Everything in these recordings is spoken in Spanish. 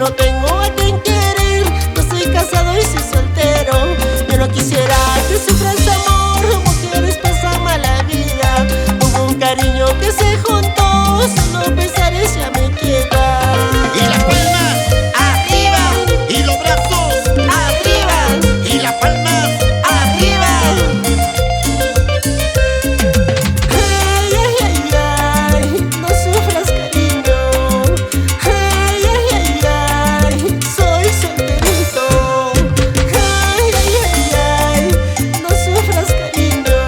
no tengo a quien querer. No soy casado y soy soltero. Yo no quisiera que sufras amor, mujeres pasan mala vida. Hubo un cariño que se juntó, solo pesares ya me quedan. Y las palmas arriba, y los brazos Arriba, y las palmas arriba. Ay, ay, ay, ay, no sufras cariño. Ay, ay, ay, ay, soy solterito. Ay, ay, ay, ay, no sufras cariño.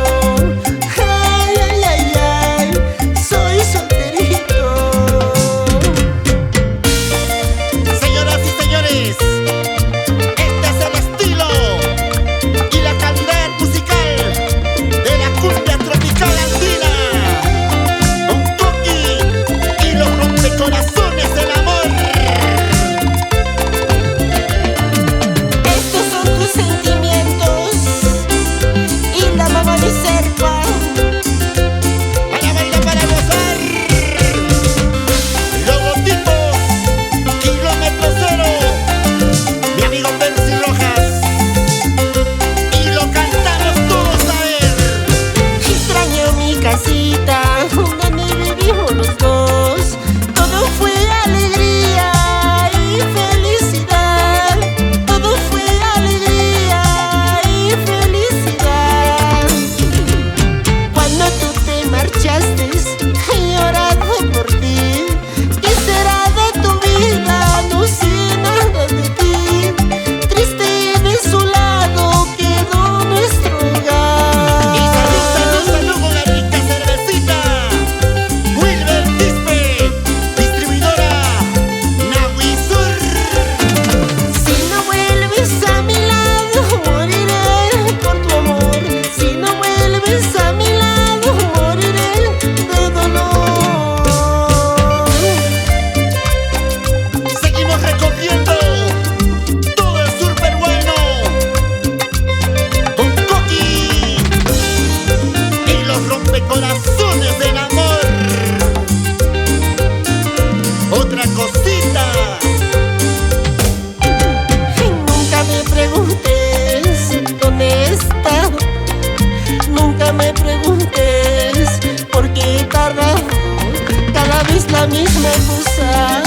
Ay, ay, ay, ay, soy solterito. Señoras y señores, este es el estilo y la calidad musical de la cumbia tropical andina, con Coqui y los rompecorazones del amor. Estos son tus sentimientos y la mamá de cerca. Para bailar, para gozar. Logotipos, kilómetro cero, mi amigo Percy Rojas. Y lo cantamos todos a ver. Extraño mi casita donde vivimos los dos. Todo fue alegría y felicidad. Todo fue alegría y felicidad. Cuando tú te marchaste, he llorado por ti. ¿Qué será de tu vida? No sé nada de ti. Triste y desolado quedó nuestro hogar. Y salud, salud, salud con la rica cervecita. Wilber Dispe, distribuidora Nahuizur. Si no vuelves a mi lado, moriré por tu amor. Si no vuelves a mi lado, moriré de dolor. Seguimos recorriendo todo el sur peruano con Coqui y los rompecorazones del amor. Otra cosita. Nunca me preguntes dónde está. Nunca me preguntes por qué he tardado. Cada vez la misma cosa.